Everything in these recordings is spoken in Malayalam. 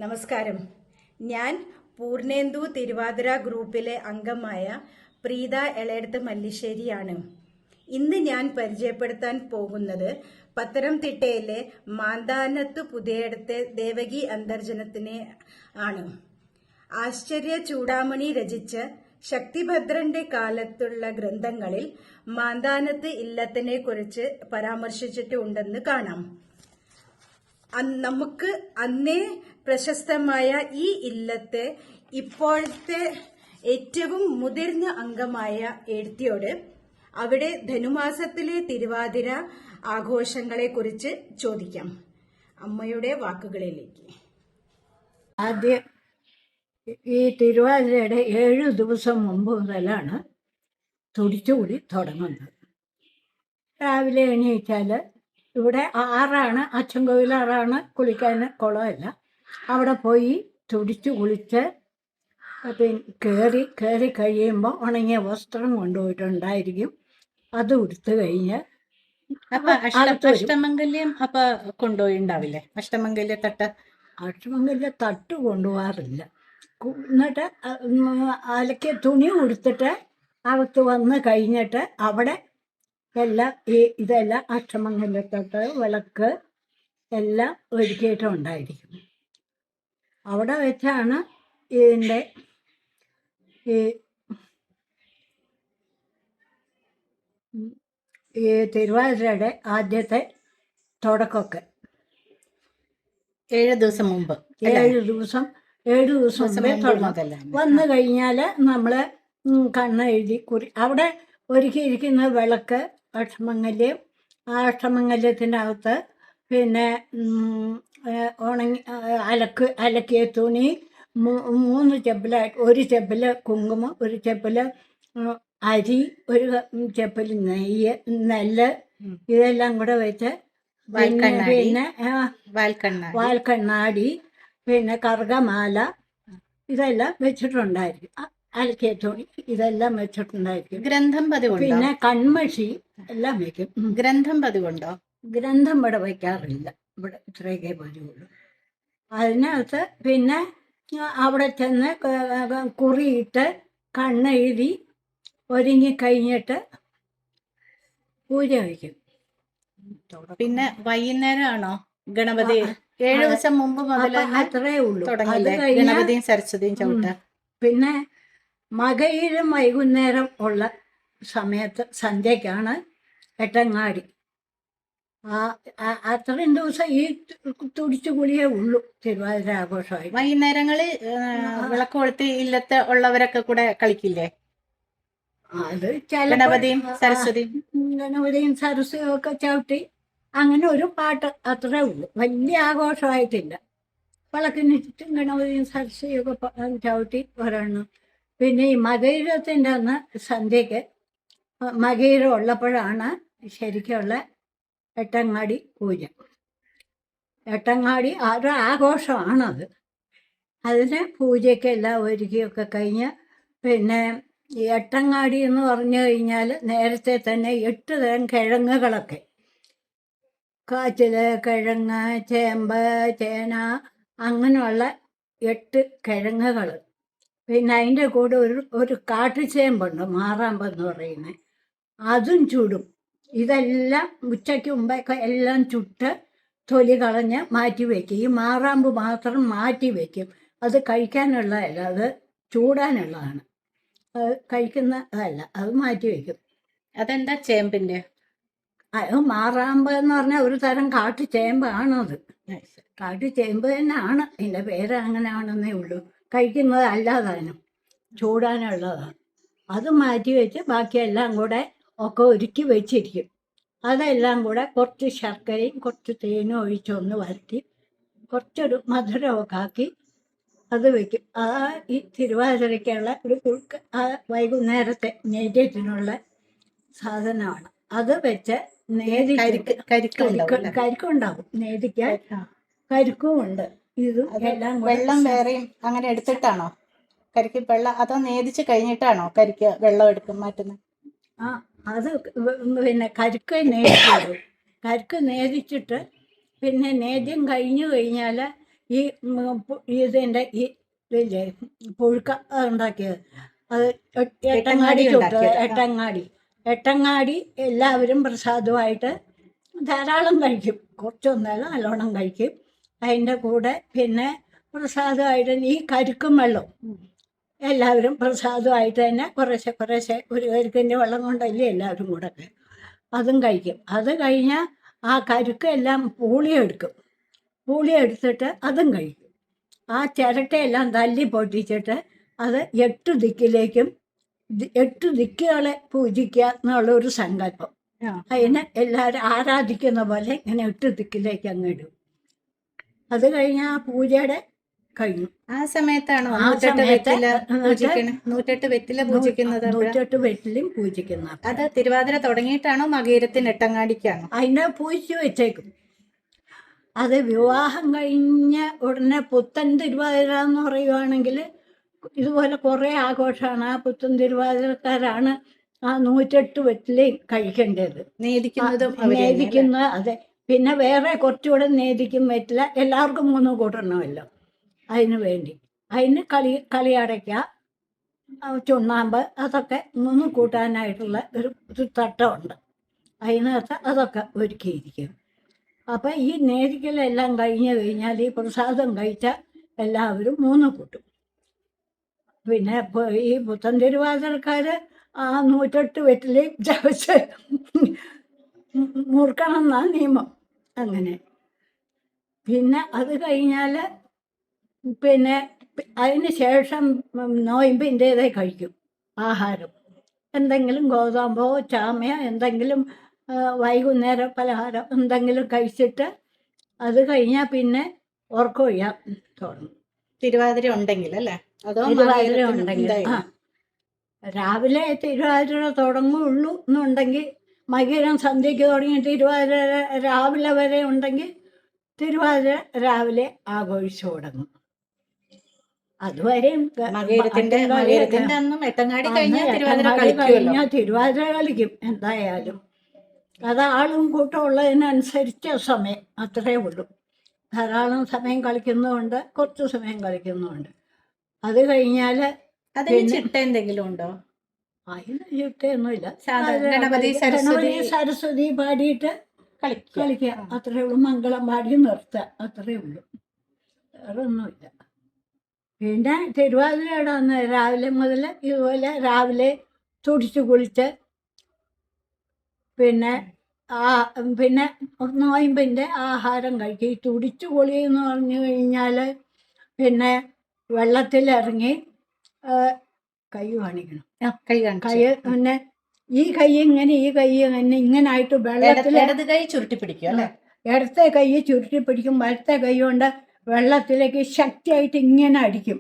നമസ്കാരം. ഞാൻ പൂർണേന്ദു തിരുവാതിര ഗ്രൂപ്പിലെ അംഗമായ പ്രീത എളയടത്ത് മല്ലിശ്ശേരിയാണ്. ഇന്ന് ഞാൻ പരിചയപ്പെടുത്താൻ പോകുന്നത് പത്തനംതിട്ടയിലെ മാന്താനത്ത് പുതിയടത്തെ ദേവകി അന്തർജനത്തിനെ ആണ്. ആശ്ചര്യ ചൂടാമണി രചിച്ച ശക്തിഭദ്രന്റെ കാലത്തുള്ള ഗ്രന്ഥങ്ങളിൽ മാന്താനത്ത് ഇല്ലത്തിനെ കുറിച്ച് പരാമർശിച്ചിട്ടുണ്ടെന്ന് കാണാം. നമുക്ക് അന്നേ പ്രശസ്തമായ ഈ ഇല്ലത്തെ ഇപ്പോഴത്തെ ഏറ്റവും മുതിർന്ന അംഗമായ എഴുത്തിയോട് അവിടെ ധനുമാസത്തിലെ തിരുവാതിര ആഘോഷങ്ങളെ കുറിച്ച് ചോദിക്കാം. അമ്മയുടെ വാക്കുകളിലേക്ക്. ആദ്യം ഈ തിരുവാതിരയുടെ 7 ദിവസം മുമ്പ് മുതലാണ് തുടിച്ചുകൂടി തുടങ്ങുന്നത്. രാവിലെ എണീറ്റാൽ ഇവിടെ 6 അച്ചൻകോവിൽ 6 കുളിക്കാൻ കുളമല്ല. അവിടെ പോയി തുടിച്ച് കുളിച്ച് കയറി കഴിയുമ്പോൾ ഉണങ്ങിയ വസ്ത്രം കൊണ്ടുപോയിട്ടുണ്ടായിരിക്കും. അത് ഉടുത്ത് കഴിഞ്ഞ് അഷ്ടമംഗല്യം അപ്പൊ കൊണ്ടുപോയിണ്ടാവില്ലേ? അഷ്ടമംഗല്യ തട്ട് കൊണ്ടുപോകാറില്ല. എന്നിട്ട് അലക്കിയ തുണി ഉടുത്തിട്ട് അകത്ത് വന്ന് കഴിഞ്ഞിട്ട് അവിടെ എല്ലാം ഇതെല്ലാം അഷ്ടമംഗല്യത്തട്ട് വിളക്ക് എല്ലാം ഒരുക്കിയിട്ടുണ്ടായിരിക്കും. അവിടെ വെച്ചാണ് ഇതിൻ്റെ ഈ തിരുവാതിരയുടെ ആദ്യത്തെ തുടക്കമൊക്കെ 7 ദിവസം മുമ്പ് 7 ദിവസം മുമ്പേ തുടങ്ങും. വന്നു കഴിഞ്ഞാൽ നമ്മൾ കണ്ണെഴുതി അവിടെ ഒരുക്കിയിരിക്കുന്ന വിളക്ക് അഷ്ടമംഗല്യം. ആ അഷ്ടമംഗല്യത്തിൻ്റെ അകത്ത് പിന്നെ അലക്കിയ തുണി 3 ചെപ്പിലായിട്ട്, 1 ചെപ്പില് കുങ്കുമം, 1 ചെപ്പില് അരി, 1 ചെപ്പില് നെല്ല്, ഇതെല്ലാം കൂടെ വെച്ച് പിന്നെ വാൽക്കണ്ണാടി, പിന്നെ കറുകമാല ഇതെല്ലാം വെച്ചിട്ടുണ്ടായിരിക്കും. അലക്കിയ തുണി ഇതെല്ലാം വെച്ചിട്ടുണ്ടായിരിക്കും. ഗ്രന്ഥം പതിവുണ്ടോ? പിന്നെ കൺമഷി എല്ലാം വെക്കും. ഗ്രന്ഥം പതിവുണ്ടോ? ഗ്രന്ഥം ഇവിടെ വയ്ക്കാറില്ല. ഇവിടെ ഇത്രയൊക്കെ പതിവുള്ളൂ. അതിനകത്ത് പിന്നെ അവിടെ ചെന്ന് കുറിയിട്ട് കണ്ണെഴുതി ഒരുങ്ങിക്കഴിഞ്ഞിട്ട് പൂജ വയ്ക്കും. പിന്നെ വൈകുന്നേരമാണോ ഗണപതി? 7 ദിവസം മുമ്പ് മുതൽ അത്രേ ഉള്ളൂ. ഗണപതിയും സരസ്വതിയും ചവിട്ട. പിന്നെ മകയിലും വൈകുന്നേരം ഉള്ള സമയത്ത് സന്ധ്യക്കാണ് എട്ടങ്ങാടി. അത്രയും ദിവസം ഈ തുടിച്ചു കുളിയേ ഉള്ളൂ തിരുവാതിര ആഘോഷമായി. വൈകുന്നേരങ്ങളിൽ വിളക്ക് കൊളുത്തി ഇല്ലത്ത് ഉള്ളവരൊക്കെ കൂടെ കളിക്കില്ലേ? അത് ഗണപതിയും സരസ്വതിയും ഒക്കെ ചവിട്ടി അങ്ങനെ ഒരു പാട്ട് അത്രേ ഉള്ളൂ. വലിയ ആഘോഷമായിട്ടില്ല. വിളക്കിന് ചുറ്റും ഗണപതിയും സരസ്വതിയും ഒക്കെ ചവിട്ടി ഒരെണ്ണം. പിന്നെ ഈ മകയിരത്തിൻ്റെ അന്ന് സന്ധ്യക്ക് മകയിരം ഉള്ളപ്പോഴാണ് ശരിക്കുള്ള എട്ടങ്ങാടി പൂജ. എട്ടങ്ങാടി ഒരു ആഘോഷമാണത്. അതിന് പൂജയ്ക്കെല്ലാം ഒരുക്കിയൊക്കെ കഴിഞ്ഞ് പിന്നെ ഈ എട്ടങ്ങാടി എന്ന് പറഞ്ഞു കഴിഞ്ഞാൽ നേരത്തെ തന്നെ 8 തരം കിഴങ്ങുകളൊക്കെ, കാച്ചിൽ, കിഴങ്ങ്, ചേമ്പ്, ചേന, അങ്ങനെയുള്ള 8 കിഴങ്ങുകൾ. പിന്നെ അതിൻ്റെ കൂടെ ഒരു കാട്ടുചേമ്പുണ്ട്, മാറാമ്പെന്ന് പറയുന്നത്, അതും ചുടും. ഇതെല്ലാം ഉച്ചയ്ക്ക് മുമ്പൊക്കെ എല്ലാം ചുട്ട് തൊലി കളഞ്ഞ് മാറ്റി വയ്ക്കും. ഈ മാറാമ്പ് മാത്രം മാറ്റി വയ്ക്കും. അത് കഴിക്കാനുള്ളതല്ല, അത് ചൂടാനുള്ളതാണ്. അത് കഴിക്കുന്നതല്ല, അത് മാറ്റി വയ്ക്കും. അതെന്താ ചേമ്പിൻ്റെ? അത് മാറാമ്പ് എന്ന് പറഞ്ഞാൽ ഒരു തരം കാട്ടുചേമ്പാണത്. കാട്ടുചേമ്പ് തന്നെയാണ്, അതിൻ്റെ പേര് അങ്ങനെയാണെന്നേ ഉള്ളൂ. കഴിക്കുന്നത് അല്ലാതാനും ചൂടാനുള്ളതാണ്. അത് മാറ്റി വെച്ച് ബാക്കിയെല്ലാം കൂടെ ഒക്കെ ഒരുക്കി വെച്ചിരിക്കും. അതെല്ലാം കൂടെ കുറച്ച് ശർക്കരയും കുറച്ച് തേനും ഒഴിച്ചൊന്ന് വരട്ടി കുറച്ചൊരു മധുരമൊക്കെ ആക്കി അത് വയ്ക്കും. ഈ തിരുവാതിരയ്ക്കുള്ള വൈകുന്നേരത്തെ നൈവേദ്യത്തിനുള്ള സാധനമാണ്. അത് വെച്ച് കരിക്കുണ്ടാവും. നേദിക്കാൻ കരിക്കും ഉണ്ട്. ഇതും എല്ലാം വെള്ളം വേറെയും അങ്ങനെ എടുത്തിട്ടാണോ കരിക്ക് വെള്ളം? അതോ നേദിച്ച് കഴിഞ്ഞിട്ടാണോ കരിക്ക് വെള്ളം മാറ്റുന്നത്? അത് പിന്നെ കരുക്ക് നേദിച്ചിടും. കരുക്ക് നേദിച്ചിട്ട് പിന്നെ നേദ്യം കഴിഞ്ഞു കഴിഞ്ഞാൽ ഈ ഇതിൻ്റെ ഈ ഇതില്ലേ പുഴുക്ക ഉണ്ടാക്കിയത്, അത് എട്ടങ്ങാടി ചുട്ടത്. ഉണ്ടാക്കിയത്. എട്ടങ്ങാടി എല്ലാവരും പ്രസാദമായിട്ട് ധാരാളം കഴിക്കും. കുറച്ചൊന്നല്ല, നല്ലോണം കഴിക്കും. അതിൻ്റെ കൂടെ പിന്നെ പ്രസാദമായിട്ട് ഈ കരിക്കും വെള്ളം എല്ലാവരും പ്രസാദമായിട്ട് തന്നെ കുറേശ്ശെ ഒരു കരുക്കിൻ്റെ വെള്ളം കൊണ്ടല്ലേ എല്ലാവരും കൂടെ അതും കഴിക്കും. അത് കഴിഞ്ഞാൽ ആ കരുക്കെല്ലാം പൂളിയെടുത്തിട്ട് അതും കഴിക്കും. ആ ചിരട്ടയെല്ലാം തല്ലി പൊട്ടിച്ചിട്ട് അത് 8 ദിക്കിലേക്കും 8 ദിക്കുകളെ പൂജിക്കുക എന്നുള്ളൊരു സങ്കല്പം. അതിനെ എല്ലാവരും ആരാധിക്കുന്ന പോലെ ഇങ്ങനെ 8 ദിക്കിലേക്ക് അങ്ങ് ഇടും. അത് കഴിഞ്ഞാൽ ആ പൂജയുടെ കഴിഞ്ഞു. ആ സമയത്താണോ ആ സമയത്ത് 108 വെറ്റില പൂജിക്കുന്നത്? 108 വെറ്റിലും പൂജിക്കുന്ന അത് തിരുവാതിര തുടങ്ങിയിട്ടാണോ മകയിരത്തിന് എട്ടങ്ങാടിക്കാണോ? അതിനെ പൂജിച്ച് വെച്ചേക്കും. അത് വിവാഹം കഴിഞ്ഞ ഉടനെ പുത്തൻ തിരുവാതിര എന്ന് പറയുവാണെങ്കിൽ ഇതുപോലെ കുറേ ആഘോഷമാണ്. ആ പുത്തൻ തിരുവാതിരക്കാരാണ് ആ 108 വെറ്റിലയും കഴിക്കേണ്ടത്. നേദിക്കുന്ന അതെ. പിന്നെ വേറെ കുറച്ചുകൂടെ നേദിക്കും വെറ്റില. എല്ലാവർക്കും 3 കൂട്ടണമല്ലോ. അതിന് വേണ്ടി അതിന് കളിയടയ്ക്ക, ചുണ്ണാമ്പ്, അതൊക്കെ 3 കൂട്ടാനായിട്ടുള്ള ഒരു തട്ടമുണ്ട്. അതിനകത്ത് അതൊക്കെ ഒരുക്കിയിരിക്കും. അപ്പം ഈ നേദിക്കലെല്ലാം കഴിഞ്ഞാൽ ഈ പ്രസാദം കഴിച്ചാൽ എല്ലാവരും 3 കൂട്ടും. പിന്നെ ഈ പുത്തൻ തിരുവാതിരക്കാർ ആ 108 വെറ്റിലയും ചവച്ച് മുറുക്കണം എന്നാണ് നിയമം. അങ്ങനെ പിന്നെ അത് കഴിഞ്ഞാൽ പിന്നെ അതിന് ശേഷം നോയമ്പിൻ്റേതേ കഴിക്കും ആഹാരം. എന്തെങ്കിലും ഗോതമ്പോ ചാമയോ എന്തെങ്കിലും വൈകുന്നേരം പലഹാരം എന്തെങ്കിലും കഴിച്ചിട്ട് അത് കഴിഞ്ഞാൽ പിന്നെ ഉറക്കമൊഴിയാൻ തുടങ്ങും. തിരുവാതിര ഉണ്ടെങ്കിൽ അല്ലേ? അതോ തിരുവാതിര ഉണ്ടെങ്കിൽ രാവിലെ തിരുവാതിര തുടങ്ങുള്ളൂ എന്നുണ്ടെങ്കിൽ മകരം സന്ധ്യയ്ക്ക് തുടങ്ങി തിരുവാതിര രാവിലെ വരെ ഉണ്ടെങ്കിൽ തിരുവാതിര രാവിലെ ആഘോഷിച്ചു തുടങ്ങും. അതുവരെയും കഴിഞ്ഞാൽ തിരുവാതിര കളിക്കും എന്തായാലും. അത് ആളും കൂട്ടം ഉള്ളതിനനുസരിച്ച സമയം അത്രേ ഉള്ളൂ. ധാരാളം സമയം കളിക്കുന്നതുകൊണ്ട് കുറച്ച് സമയം കളിക്കുന്നതുകൊണ്ട്. അത് കഴിഞ്ഞാൽ ചിട്ട എന്തെങ്കിലും ഉണ്ടോ? അതിന് ചിട്ടയൊന്നുമില്ല. ഗണപതി സരസ്വതി പാടിയിട്ട് കളിക്കുക അത്രേ ഉള്ളൂ. മംഗളം പാടി നിർത്തുക അത്രേ ഉള്ളൂ. വേറെ ഒന്നുമില്ല. പിന്നെ തിരുവാതിരയുടെ അന്ന് രാവിലെ മുതൽ ഇതുപോലെ രാവിലെ തുടിച്ചു കുളിച്ച് പിന്നെ നോയമ്പിൻ്റെ ആഹാരം കഴിക്കും. ഈ തുടിച്ചു കുളി എന്ന് പറഞ്ഞു കഴിഞ്ഞാൽ പിന്നെ വെള്ളത്തിലിറങ്ങി കൈ കാണിക്കണം. പിന്നെ ഈ കൈ ഇങ്ങനായിട്ട് വെള്ളത്തിൽ ഇടത് കൈ ചുരുട്ടി പിടിക്കും അല്ലേ? ഇടത്തെ കൈ ചുരുട്ടി പിടിക്കും. വലത്തെ കൈ കൊണ്ട് വെള്ളത്തിലേക്ക് ശക്തിയായിട്ട് ഇങ്ങനെ അടിക്കും.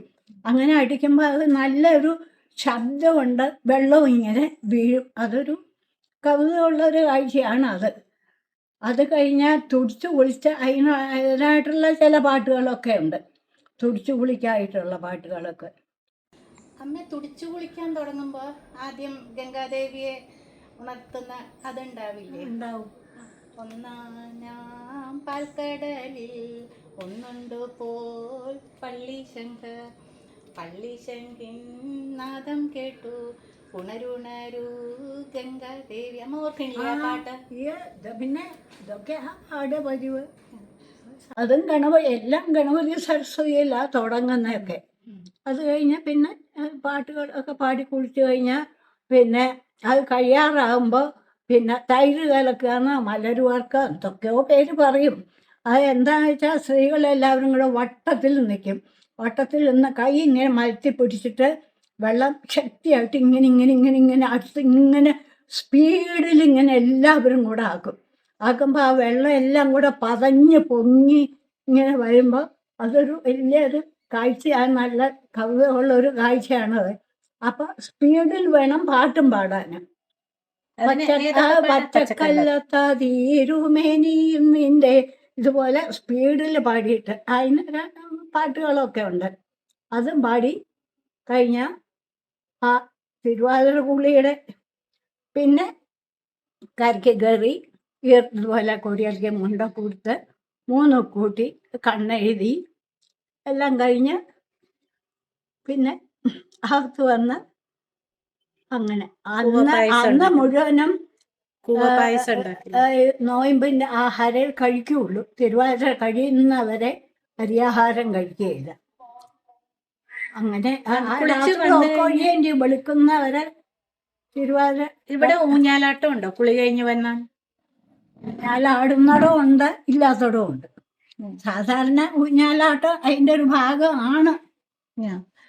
അങ്ങനെ അടിക്കുമ്പോൾ അത് നല്ലൊരു ശബ്ദമുണ്ട്. വെള്ളവും ഇങ്ങനെ വീഴും. അതൊരു കൗതുകമുള്ളൊരു കാഴ്ചയാണ് അത്. അത് കഴിഞ്ഞാൽ തുടിച്ചു കുളിച്ച് അതിനായിട്ടുള്ള ചില പാട്ടുകളൊക്കെ ഉണ്ട്. തുടിച്ചു കുളിക്കായിട്ടുള്ള പാട്ടുകളൊക്കെ. അമ്മ തുടിച്ചു കുളിക്കാൻ തുടങ്ങുമ്പോൾ ആദ്യം ഗംഗാദേവിയെ ഉണർത്തുന്ന അതുണ്ടാവില്ലേ? ഉണ്ടാവും. ഒന്നാം പാൽക്കടലിൽ ഒന്നുണ്ടു പോൽ പള്ളിശങ്കിൻ നാദം കേട്ടു ഉണരുണരു ഗംഗാദേവി. അമ്മ ഓർക്കണില്ല പാട്ട്? പിന്നെ ഇതൊക്കെ ആടെ പതിവ്. അതും എല്ലാം ഗണപതി സരസ്വതിയല്ല തുടങ്ങുന്നതൊക്കെ. അത് കഴിഞ്ഞാൽ പിന്നെ പാട്ടുകളൊക്കെ പാടി കുളിച്ചു കഴിഞ്ഞാൽ പിന്നെ അത് കഴിയാറാകുമ്പോൾ പിന്നെ തൈര് കലക്കാന്ന് മലരുവാർക്ക് എന്തൊക്കെയോ പേര് പറയും. അത് എന്താണെന്ന് വെച്ചാൽ സ്ത്രീകളെല്ലാവരും കൂടെ വട്ടത്തിൽ നിൽക്കും. വട്ടത്തിൽ നിന്ന് കൈ ഇങ്ങനെ മലത്തി പിടിച്ചിട്ട് വെള്ളം ശക്തിയായിട്ട് ഇങ്ങനെ അടുത്ത് ഇങ്ങനെ സ്പീഡിൽ ഇങ്ങനെ എല്ലാവരും കൂടെ ആക്കുമ്പോൾ ആ വെള്ളം എല്ലാം കൂടെ പതഞ്ഞ് പൊങ്ങി ഇങ്ങനെ വരുമ്പോൾ അതൊരു വലിയൊരു കാഴ്ചയാണ്. നല്ല കവിതയുള്ളൊരു കാഴ്ചയാണത്. അപ്പം സ്പീഡിൽ വേണം പാട്ടും പാടാൻ. പച്ചക്കല്ലത്തീരുമേനിയും നിന്റെ ഇതുപോലെ സ്പീഡിൽ പാടിയിട്ട് അതിന് പാട്ടുകളൊക്കെ ഉണ്ട്. അതും പാടി കഴിഞ്ഞാൽ ആ തിരുവാതിര കുളിയുടെ പിന്നെ കരയ്ക്ക് കയറി ഇതുപോലെ കൊടിയൽക്ക് മുണ്ട കൊടുത്ത് 3 കൂട്ടി കണ്ണെഴുതി എല്ലാം കഴിഞ്ഞ് പിന്നെ അകത്ത് വന്ന് അങ്ങനെ കൂവപ്പായസം അന്ന് ഉണ്ടാക്കി. മുഴുവനും കൂവപ്പായസം ഉണ്ടാക്കി. നോയമ്പിൻ്റെ ആഹാരം കഴിക്കുകയുള്ളൂ. തിരുവാതിര കഴിയുന്നവരെ അരിയാഹാരം കഴിക്കുകയില്ല. അങ്ങനെ കുളിച്ച് രാത്രി വന്ന് ഒക്കൊഴിയേണ്ടി വെളുക്കുന്നവരെ തിരുവാതിര ഇവിടെ ഊഞ്ഞാലാട്ടം ഉണ്ടോ കുളി കഴിഞ്ഞ് വന്നാൽ? ഊഞ്ഞാലാടുന്നിടവും ഉണ്ട്, ഇല്ലാത്തടവും ഉണ്ട്. സാധാരണ ഊഞ്ഞാലാട്ടം അതിൻ്റെ ഒരു ഭാഗമാണ്.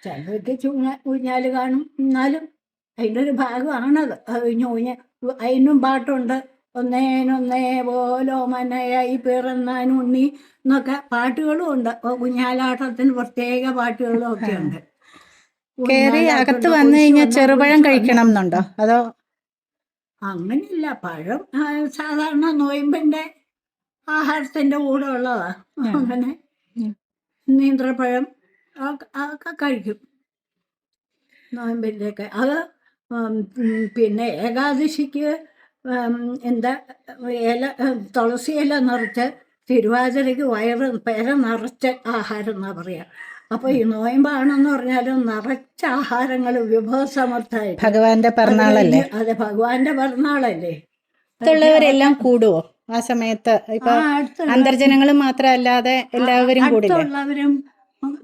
ചിലർക്ക് ഊഞ്ഞാല് കാണും, എന്നാലും അതിൻ്റെ ഒരു ഭാഗമാണത്. അതിനും പാട്ടുണ്ട്. ഒന്നേനൊന്നേ പോലോ മനയായി പിറന്നാൻ ഉണ്ണി എന്നൊക്കെ പാട്ടുകളും ഉണ്ട്. ഊഞ്ഞാലാട്ടത്തിന് പ്രത്യേക പാട്ടുകളും ഒക്കെ ഉണ്ട്. കേറി അകത്ത് വന്നു കഴിഞ്ഞാൽ ചെറുപഴം കഴിക്കണം എന്നുണ്ടോ? അതോ അങ്ങനെയില്ല, പഴം സാധാരണ നോയമ്പിന്റെ ആഹാരത്തിന്റെ കൂടെ ഉള്ളതാ. അങ്ങനെ നീന്ത്രപ്പഴം അതൊക്കെ കഴിക്കും നോയമ്പിൻ്റെയൊക്കെ. അത് പിന്നെ ഏകാദശിക്ക് എന്താ തുളസി ഇല നിറച്ച് തിരുവാതിരയ്ക്ക് പെര നിറച്ച് ആഹാരം എന്നാ പറയാ. അപ്പൊ ഈ നോയമ്പാണെന്ന് പറഞ്ഞാലും നിറച്ച ആഹാരങ്ങൾ വിഭവസമൃദ്ധമായിട്ട്. ഭഗവാന്റെ പിറന്നാളല്ലേ? അതെ, ഭഗവാന്റെ പിറന്നാളല്ലേ. അടുത്തുള്ളവരെല്ലാം കൂടുവോ ആ സമയത്ത്? ഇപ്പൊ അന്തർജനങ്ങൾ മാത്രമല്ലാതെ എല്ലാവരും കൂടില്ലേ? അടുത്തുള്ളവരും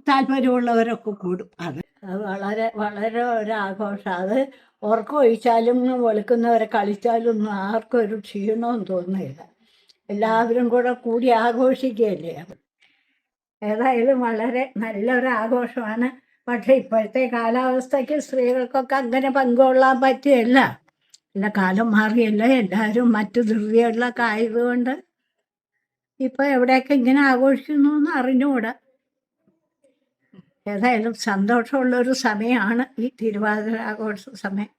താല്പര്യമുള്ളവരൊക്കെ കൂടും. അത് വളരെ വളരെ ഒരാഘോഷം. അത് ഉറക്കമൊഴിച്ചാലും വെളുക്കുന്നവരെ കളിച്ചാലും ഒന്നും ആർക്കും ഒരു ക്ഷീണവും തോന്നുന്നില്ല. എല്ലാവരും കൂടെ കൂടി ആഘോഷിക്കുകയല്ലേ അത്. ഏതായാലും വളരെ നല്ലൊരു ആഘോഷമാണ്. പക്ഷെ ഇപ്പോഴത്തെ കാലാവസ്ഥയ്ക്ക് സ്ത്രീകൾക്കൊക്കെ അങ്ങനെ പങ്കുകൊള്ളാൻ പറ്റുകയില്ല. എല്ലാ കാലം മാറിയല്ല, എല്ലാവരും മറ്റു ധൃതികളിലൊക്കെ ആയതുകൊണ്ട് ഇപ്പം എവിടെയൊക്കെ ഇങ്ങനെ ആഘോഷിക്കുന്നു എന്ന് അറിഞ്ഞുകൂടാ. ഏതായാലും സന്തോഷമുള്ളൊരു സമയമാണ് ഈ തിരുവാതിര ആഘോഷ സമയം.